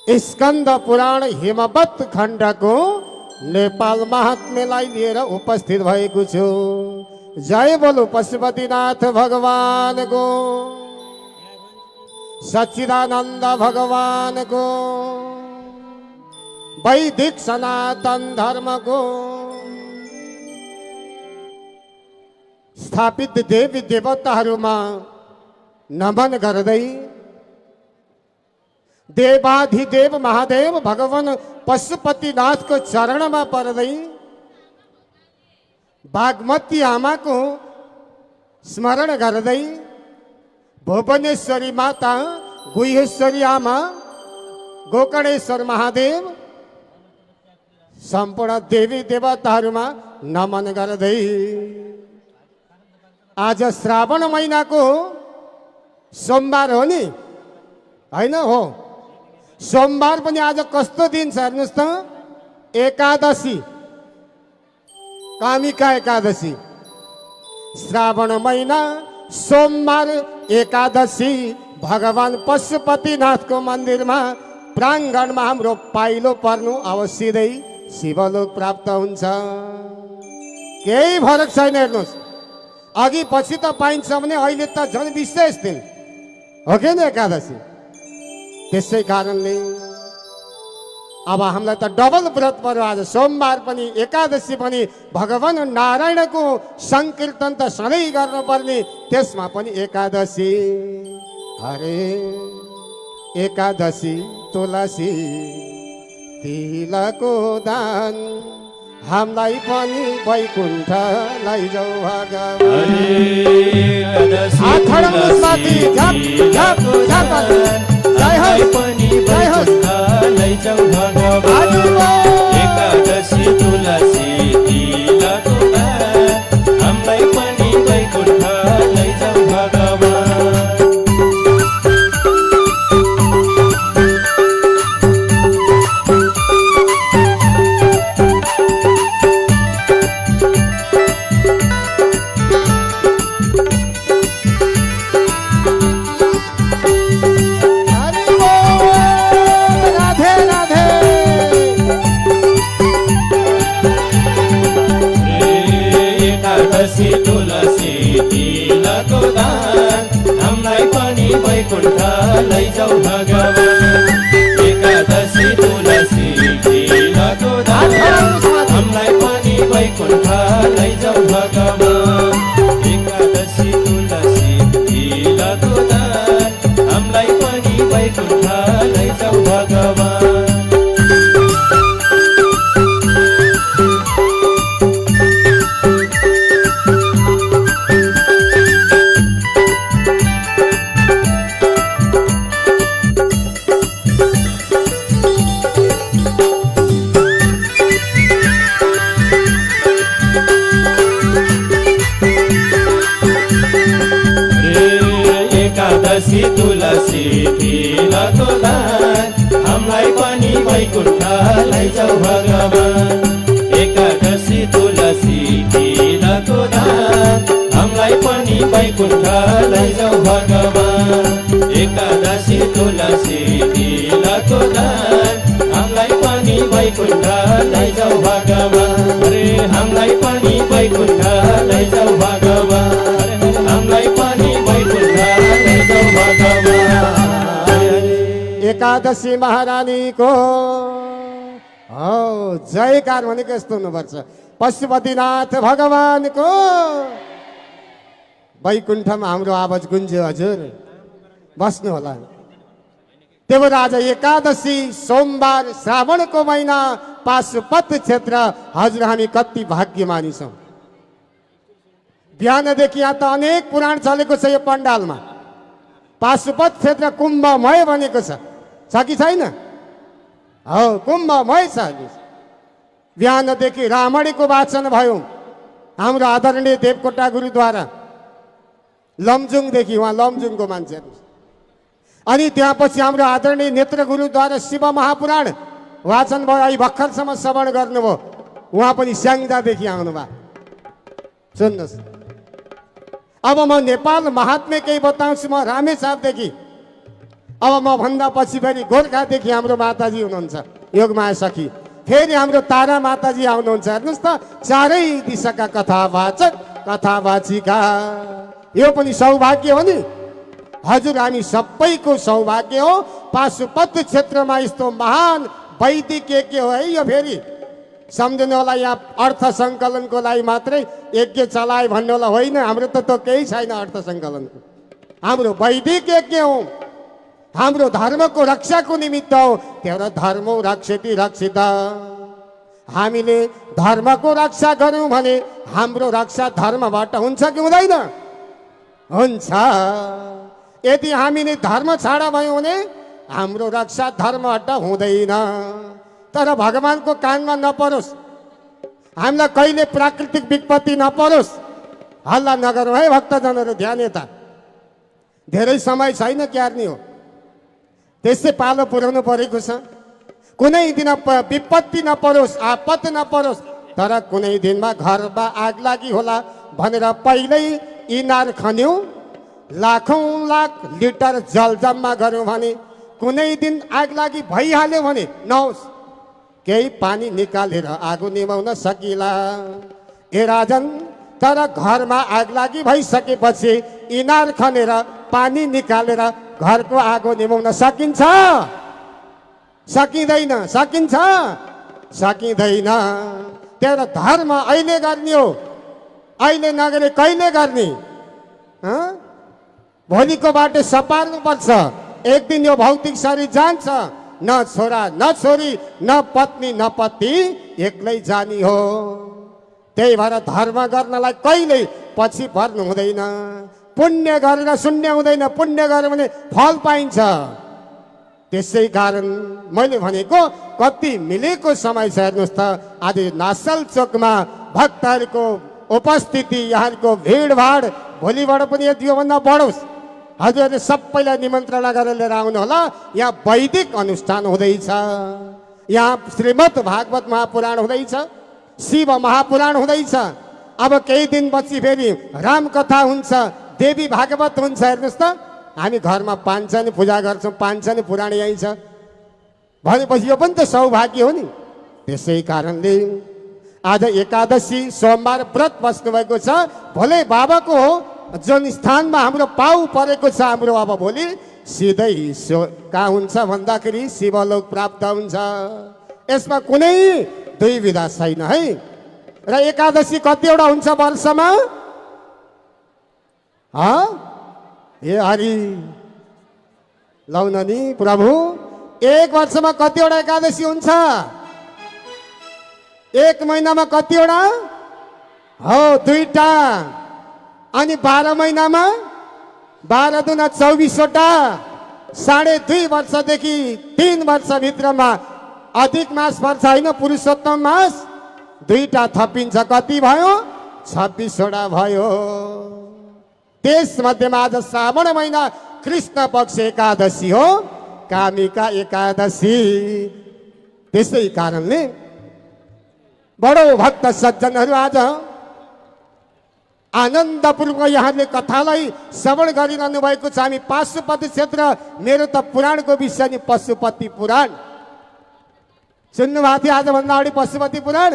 स्कंद पुराण हिमवत खण्डको नेपाल महात्म्यलाई लिएर उपस्थित भएको छु। जय बोलो पशुपतिनाथ भगवानको, सच्चिदानन्द भगवानको, वैदिक सनातन धर्मको स्थापित देवी देवताहरूमा नमन गर्दै देवाधिदेव महादेव भगवान पशुपतिनाथको चरणमा पर्दै बागमती आमाको स्मरण गर्दै भुवनेश्वरी माता, गुहेश्वरी आमा, गोकर्णेश्वर महादेव सम्पूर्ण देवी देवताहरूमा नमन गर्दै आज श्रावण महिनाको सोमबार हो नि, हैन हो? सोमबार पनि आज कस्तो दिन छ हेर्नुस् त, एकादशी, कामिका एकादशी। श्रावण महिना सोमबार एकादशी भगवान पशुपतिनाथको मन्दिरमा प्राङ्गणमा हाम्रो पाइलो पर्नु अवश्य शिवलोक प्राप्त हुन्छ। केही फरक छैन हेर्नुहोस्, अघि पछि त पाइन्छ भने अहिले त झन् विशेष दिन हो कि न एकादशी। त्यसै कारणले अब हामीलाई त डबल व्रत पर्यो आज, सोमबार पनि एकादशी पनि। भगवान नारायणको संकीर्तन त सधैँ गर्नुपर्ने, त्यसमा पनि एकादशी। हरे एकादशी तुलसी तिलको दान, हामीलाई पनि वैकुण्ठ लैजाऊ भगवान। एकादशी तुलसी तिलको दान, हामीलाई पनि वैकुण्ठ लैजाऊ भगवान। तुलसी तिलको दान, हामीलाई पनि वैकुण्ठ लैजाऊ भगवान। एकादशी तुलसी तिलको दान, हामीलाई पनि वैकुण्ठ लैजाऊ भगवान। एकादशी तुलसी तिलको दान, हामीलाई पनि वैकुण्ठ लैजाऊ भगवान। एकादशी तुलसी तिलको दान, हामीलाई पनि वैकुण्ठ लैजाऊ भगवान। एकादशी तुलसी तिलको दान, हामीलाई पनि वैकुण्ठ लैजाऊ भगवान। एकादशी तुलसी तिलको दान, हामीलाई पनि वैकुण्ठ लैजाऊ भगवान। अरे हामीलाई पनि वैकुण्ठ लैजाऊ भगवान, हामीलाई पनि वैकुण्ठ लैजाऊ भगवान। एकादशी महारानीको हो जयकार भनेको यस्तो हुनुपर्छ। पशुपतिनाथ भगवानको वैकुण्ठमा हाम्रो आवाज गुन्ज्यो। हजुर बस्नु होला। देवराज एकादशी सोमबार श्रावणको महिना पाशुपत क्षेत्र, हजुर हामी कति भाग्यमानी छौँ। बिहानदेखि यहाँ त अनेक पुराण चलेको छ यो पण्डालमा। पाशुपत क्षेत्र कुम्भमय बनेको छ कि छैन? हो कुम्भमय छ। बिहानदेखि रामायणको वाचन भयो हाम्रो आदरणीय देवकोटा गुरुद्वारा लमजुङदेखि, उहाँ लमजुङको मान्छेहरू। अनि त्यहाँपछि हाम्रो आदरणीय नेत्र गुरुद्वारा शिव महापुराण वाचन भयो, अहिले भर्खरसम्म श्रवण गर्नुभयो। उहाँ पनि स्याङ्जादेखि आउनुभयो। सुन्नुहोस्, अब म नेपाल महात्म्य केही बताउँछु। म रामेछापदेखि अब म भन्दा पछि फेरि गोर्खादेखि हाम्रो माताजी हुनुहुन्छ योगमाया सखी, फेरि हाम्रो तारा माताजी आउनुहुन्छ। हेर्नुहोस् त, चारै दिशाका कथावाचक कथावाचिका, यो पनि सौभाग्य हो नि हजुर, हामी सबैको सौभाग्य हो। पाशुपत क्षेत्रमा यस्तो महान वैदिक यज्ञ हो है यो। फेरि सम्झनु होला, यहाँ अर्थ सङ्कलनको लागि मात्रै यज्ञ चलाए भन्नु होला, होइन। हाम्रो त केही छैन अर्थ सङ्कलनको, हाम्रो वैदिक यज्ञ हो, हाम्रो धर्मको रक्षाको निमित्त हो। त्यहाँ धर्म रक्षति रक्षित, हामीले धर्मको रक्षा गऱ्यौँ भने हाम्रो रक्षा धर्मबाट हुन्छ कि हुँदैन? हुन्छ। यदि हामीले धर्म छाडा भयौँ भने हाम्रो रक्षा धर्मबाट हुँदैन। तर भगवानको कानमा नपरोस्, हामीलाई कहिले प्राकृतिक विपत्ति नपरोस्। हल्ला नगरौँ है भक्तजनहरू, ध्यान यता। धेरै समय छैन क्यार्ने हो, त्यसै पालो पुर्याउनु परेको छ। कुनै दिन विपत्ति नपरोस्, आपत नपरोस्, तर कुनै दिनमा घरमा आग लागि होला भनेर पहिल्यै इनार खन्यौँ, लाखौँ लाख लिटर जल जम्मा गऱ्यौँ भने कुनै दिन आग लागि भइहाल्यो भने नहोस्, केही पानी निकालेर आगो निभाउन सकिला। ए राजन, तर घरमा आग लागि भइसकेपछि इनार खनेर पानी निकालेर घरको आगो निभाउन सकिन्छ? सकिँदैन। सकिन्छ? सकिँदैन। त्यही धर्म अहिले गर्ने हो, अहिले नगरे कहिले गर्ने? भोलिको बाटो सपार्नुपर्छ। एक दिन यो भौतिक शरीर जान्छ, न छोरा न छोरी न पत्नी न पति, एक्लै जानी हो। त्यही भएर धर्म गर्नलाई कहिले पछि पर्नु हुँदैन। पुण्य गरेर शून्य हुँदैन, पुण्य गर्यो भने फल पाइन्छ। त्यसै कारण मैले भनेको कति मिलेको समय छ। हेर्नुहोस् त, आज नासल चोकमा भक्तहरूको उपस्थिति, यहाँको भिडभाड भोलिबाट पनि योभन्दा बढोस्। हजुरहरूले सबैलाई निमन्त्रणा गरेर लिएर आउनु होला। यहाँ वैदिक अनुष्ठान हुँदैछ, यहाँ श्रीमद् भागवत महापुराण हुँदैछ, शिव महापुराण हुँदैछ। अब केही दिनपछि फेरि रामकथा हुन्छ, देवी भागवत हुन्छ। हेर्नुहोस् त, हामी घरमा पाञ्चनी पूजा गर्छौँ, पाञ्चनी पुराण यहीँ छ भनेपछि यो पनि त सौभाग्य हो नि। त्यसै कारणले आज एकादशी सोमबार व्रत बस्नुभएको छ। भोलि बाबाको जुन स्थानमा हाम्रो पाउ परेको छ, हाम्रो अब भोलि सिधै कहाँ हुन्छ भन्दाखेरि शिवलोक प्राप्त हुन्छ। यसमा कुनै दुई विधा छैन है। र एकादशी कतिवटा हुन्छ वर्षमा? ए हरि लौन नि प्रभु, एक वर्षमा कतिवटा एकादशी हुन्छ? एक महिनामा कतिवटा? हो, 2टा। अनि 12 महिनामा 12 दुना 24वटा। 2.5 वर्षदेखि 3 वर्षभित्रमा अधिक मास पर्छ, होइन पुरुषोत्तम मास, 2टा थपिन्छ। कति भयो? 26वटा भयो। त्यसमध्येमा आज श्रावण महिना कृष्ण पक्ष एकादशी हो, कामिका एकादशी। त्यसै कारणले बडो भक्त सज्जनहरू आज आनन्दपूर्वक यहाँले कथालाई श्रवण गरिरहनु भएको छ। हामी पाशुपति क्षेत्र, मेरो त पुराणको विषय नि पशुपति पुराण सुन्नुभएको थियो आजभन्दा अगाडि। पशुपति पुराण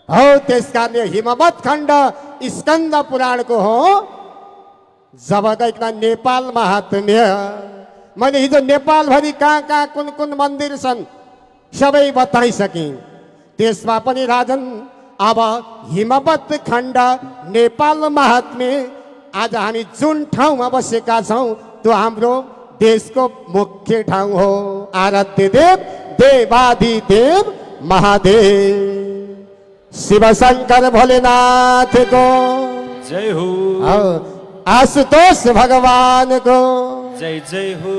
हो, त्यस कारणले हिमवत खण्ड स्कन्द पुराणको हो। जब गइकन नेपाल महात्म्य, मैले हिजो नेपालभरि कहाँ कहाँ कुन कुन मन्दिर छन् सबै बताइसकेँ। त्यसमा पनि राजन अब हिमवत खण्ड नेपाल महात्म्य, आज हामी जुन ठाउँमा बसेका छौँ त्यो हाम्रो देशको मुख्य ठाउँ हो। आराध्य देव देवादिदेव महादेव शिवशङ्कर भोलेनाथको जय हो। आशुतोष भगवानको जय जय हो।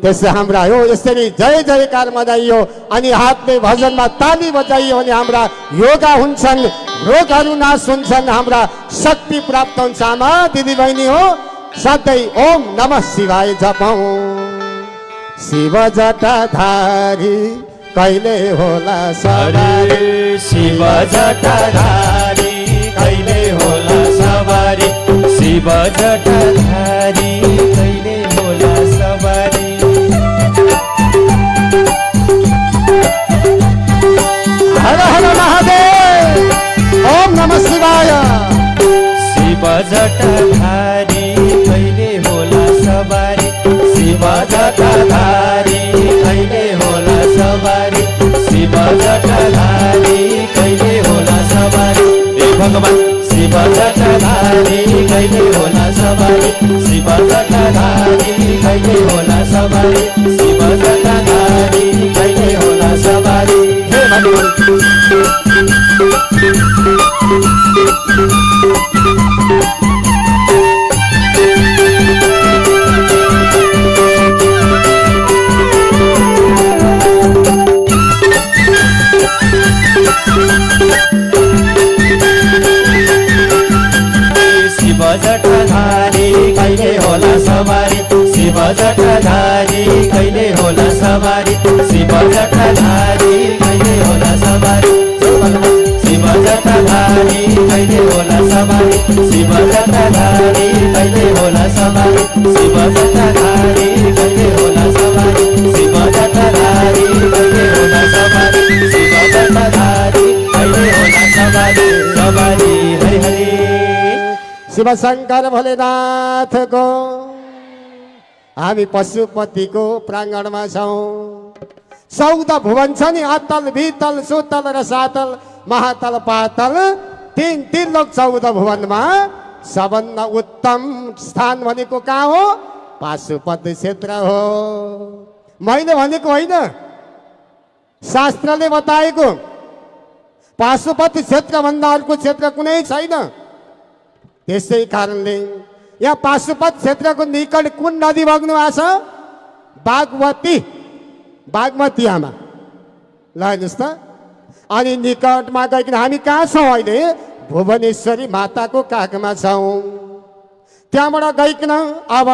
त्यसै हाम्रा हो यसरी जय जयकार मनाइयो अनि हातले भजनमा ताली बजाइयो भने हाम्रा योगा हुन्छन्, रोगहरू नाश हुन्छन्, हाम्रा शक्ति प्राप्त हुन्छ। आमा दिदी बहिनी हो, सधैँ ओम नमः शिवाय जपौँ। शिव जटाधारी कहिले होला सवारी, शिव जटाधारी कहिले होला सवारी, शिव जटाधारी कहिले होला सवारी। भगवान शिव जटाधारी कहिले होला सवारी शिव जटाधारी कहिले होला सवारी शिव जटाधारी कहिले होला सवारी हे भगवान शिव जटाधारी कहिले होला सवारी शिव जटाधारी कहिले होला सवारी शिव जटाधारी कहिले होला सवारी शिव जटाधारी कहिले होला सवारी शिव जटाधारी कहिले होला सवारी शिव जटाधारी कहिले होला सवारी शिव जटाधारी कहिले होला सवारी शिव जटाधारी कहिले होला सवारी सवारी हरि हरि शिव शङ्कर भोलेनाथको हामी पशुपतिको प्राङ्गणमा छौँ 14 भुवन छ नि अतल वितल सुतल र सातल महातल पातल तीन लोक 14 भुवनमा सबभन्दा उत्तम स्थान भनेको कहाँ हो पाशुपति क्षेत्र हो मैले भनेको होइन शास्त्रले बताएको पाशुपति क्षेत्रभन्दा अर्को क्षेत्र कुनै छैन त्यसै कारणले यहाँ पाशुपत क्षेत्रको निकट कुन नदी बग्नु भएको छ बागमती आमा ल हेर्नुहोस् त अनि निकटमा गइकन हामी कहाँ छौँ अहिले भुवनेश्वरी माताको काखमा छौँ त्यहाँबाट गइकन अब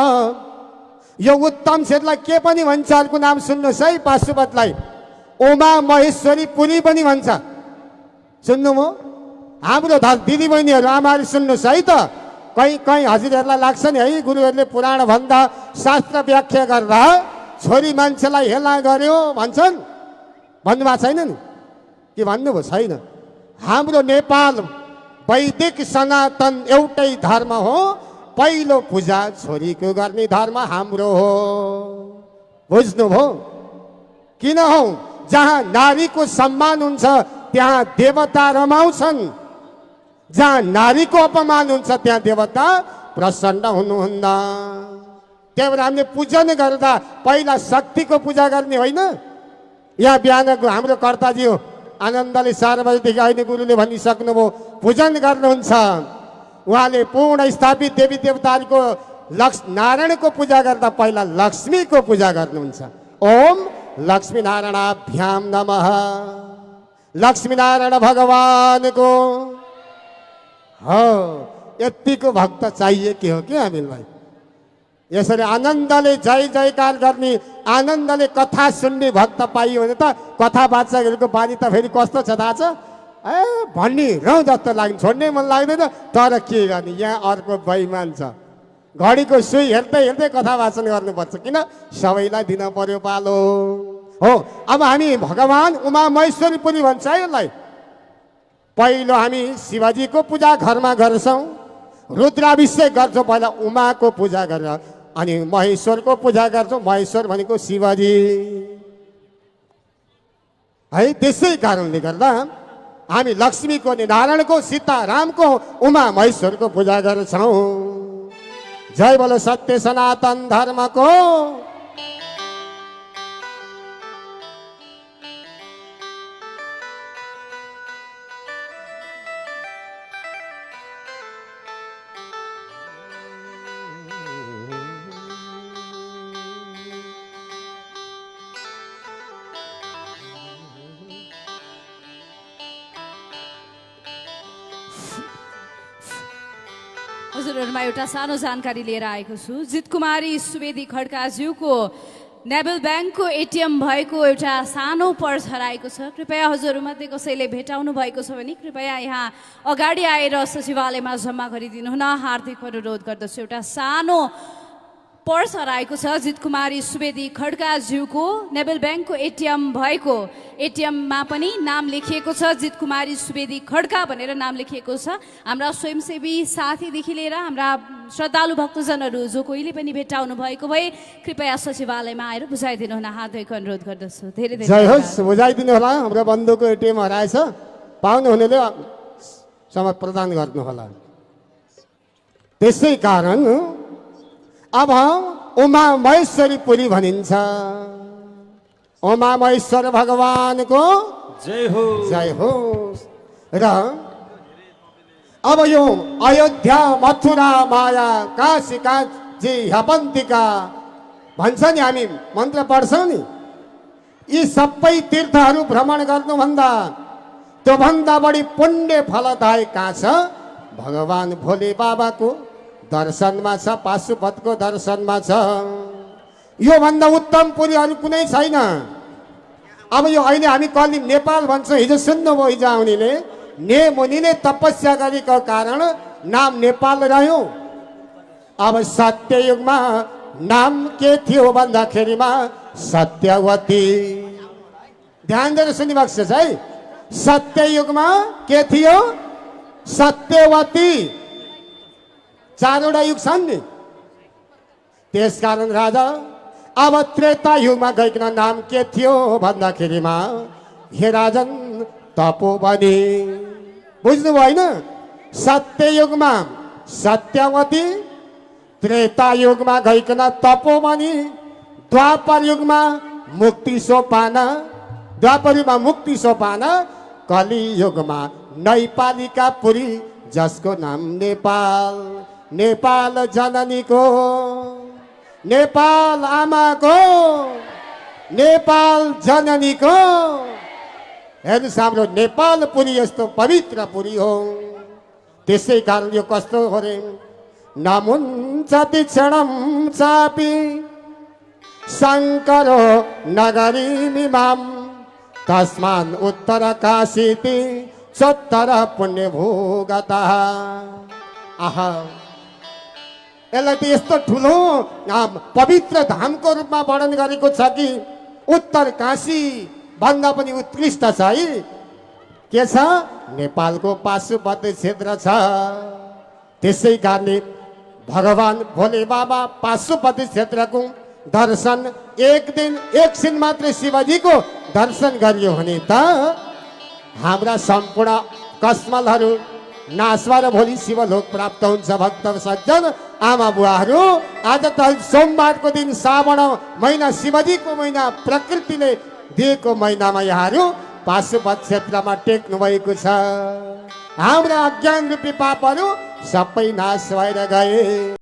यो उत्तम क्षेत्रलाई के पनि भन्छ अर्को नाम सुन्नुहोस् है पाशुपतलाई उमा महेश्वरी पुरी पनि भन्छ सुन्नुभयो हाम्रो दिदीबहिनीहरू आमाहरू सुन्नुहोस् है त कहीँ हजुरहरूलाई लाग्छ नि है गुरुहरूले पुराण भन्दा शास्त्र व्याख्या गर्दा छोरी मान्छेलाई हेला गर्यो भन्छन् भन्नुभएको छैन नि के भन्नुभयो छैन हाम्रो नेपाल वैदिक सनातन एउटै धर्म हो पहिलो पूजा छोरीको गर्ने धर्म हाम्रो हो बुझ्नुभयो किन हो जहाँ नारीको सम्मान हुन्छ त्यहाँ देवता रमाउँछन् जहाँ नारीको अपमान हुन्छ त्यहाँ देवता प्रसन्न हुनुहुन्न त्यही भएर हामीले पूजन गर्दा पहिला शक्तिको पूजा गर्ने होइन यहाँ बिहानको हाम्रो कर्ताजी हो आनन्दले 4 बजेदेखि अहिले गुरुले भनिसक्नुभयो पूजन गर्नुहुन्छ उहाँले पूर्ण स्थापित देवी देवताहरूको नारायणको पूजा गर्दा पहिला लक्ष्मीको पूजा गर्नुहुन्छ ओम लक्ष्मी नारायणाभ्याम नमः लक्ष्मी नारायण भगवानको हो यतिको भक्त चाहिए के हो कि हामीलाई यसरी आनन्दले जय जयकार गर्ने आनन्दले कथा सुन्ने भक्त पाइयो भने त कथा वाचकहरूको बानी त फेरि कस्तो छ थाहा छ ए भन्ने रौँ जस्तो लाग्ने छोड्नै मन लाग्दैन तर के गर्ने यहाँ अर्को बैमान छ घडीको सुई हेर्दै हेर्दै कथा वाचन गर्नुपर्छ किन सबैलाई दिन पर्यो पालो हो अब हामी भगवान उमा महेश्वरी पुरी भन्छ है यसलाई पहिलो हामी शिवजीको पूजा घरमा गर्छौँ रुद्राभिषेक गर्छौँ पहिला उमाको पूजा गरेर अनि महेश्वरको पूजा गर्छौँ महेश्वर भनेको शिवजी है त्यसै कारणले गर्दा हामी लक्ष्मीको अनि नारायणको सीतारामको उमा महेश्वरको पूजा गर्छौँ जय बोलो सत्य सनातन धर्मको हजुरहरुमा एउटा सानो जानकारी लिएर आएको छु जित कुमारी सुवेदी खड्काज्यूको नेभल ब्याङ्कको एटिएम भएको एउटा सानो पर्स हराएको छ कृपया हजुरमध्ये कसैले भेटाउनु भएको छ भने कृपया यहाँ अगाडि आएर सचिवालयमा जम्मा गरिदिनु हुन हार्दिक अनुरोध गर्दछु एउटा सानो पर्स हराएको छ जित कुमारी सुवेदी खड्काज्यूको नेभल ब्याङ्कको एटिएम भएको एटिएममा पनि नाम लेखिएको छ जित कुमारी सुवेदी खड्का भनेर नाम लेखिएको छ हाम्रा स्वयंसेवी साथीदेखि लिएर हाम्रा श्रद्धालु भक्तजनहरू जो कोहीले पनि भेटाउनु भएको भए कृपया सचिवालयमा आएर बुझाइदिनु हुन हार्दिक अनुरोध गर्दछु धेरै धेरै जय होस् बुझाइदिनु होला हाम्रो बन्धुको एटिएम हराएछ पाउनुहुनेले समय प्रदान गर्नुहोला। त्यसै कारण अब उमा महेश्वरीपुरी भनिन्छ। उमा महेश्वर भगवानको जय हो जय होस्। र अब यो अयोध्या मथुरा माया काशी काजी ह्यापन्तिका भन्छ नि, हामी मन्त्र पढ्छौँ नि, यी सबै तीर्थहरू भ्रमण गर्नुभन्दा त्योभन्दा बढी पुण्य फलदायक कहाँ छ? भगवान भोले बाबाको दर्शनमा छ, पाशुपतको दर्शनमा छ। योभन्दा उत्तम पुरी अरू कुनै छैन। अब यो अहिले हामी कहिले नेपाल भन्छौँ, हिजो सुन्नुभयो हिजो आउनेले, ने मुनिले तपस्या गरेको कारण नाम नेपाल रह्यो। अब सत्ययुगमा नाम के थियो भन्दाखेरिमा सत्यवती। ध्यान दिएर सुनिबक्छ है। सत्ययुगमा के थियो? सत्यवती। चारवटा युग छन् नि, त्यसकारण राजा अब त्रेता युगमा गइकन नाम के थियो भन्दाखेरिमा हे राजन तपोवनी। बुझ्नुभयो होइन? सत्ययुगमा सत्यवती, त्रेता युगमा गइकन तपोवनी, द्वापर युगमा मुक्ति सोपान, द्वापर युगमा मुक्ति सोपान, कलियुगमा नैपालिका पुरी जसको नाम नेपाल। नेपाल जननीको, नेपाल आमाको, नेपाल जननीको। हेर्नुहोस् हाम्रो नेपाल पुरी यस्तो पवित्र पुरी हो। त्यसै कारण यो कस्तो हो रे? नमुन्छ तीक्षणम चापी शङ्करो नगरी मिमाम तस्मान् उत्तर काशीति चोत्तर पुण्य भूगता। आहा, यसलाई त यस्तो ठुलो पवित्र धामको रूपमा वर्णन गरेको छ कि उत्तर काशी भन्दा पनि उत्कृष्ट छ है। के छ? नेपालको पाशुपत क्षेत्र छ। त्यसै कारणले भगवान भोले बाबा पाशुपति क्षेत्रको दर्शन एक दिन एकछिन मात्र शिवजीको दर्शन गरियो भने त हाम्रा सम्पूर्ण कस्मलहरू नाश भएर भोलि शिवलोक प्राप्त हुन्छ। भक्त सज्जन आमा बुवाहरू, आज त सोमबारको दिन श्रावण महिना शिवजीको महिना प्रकृतिले दिएको महिनामा यहाँहरू पाशुपत क्षेत्रमा टेक्नु भएको छ। हाम्रा अज्ञान रूपी पापहरू सबै नाश भएर गए।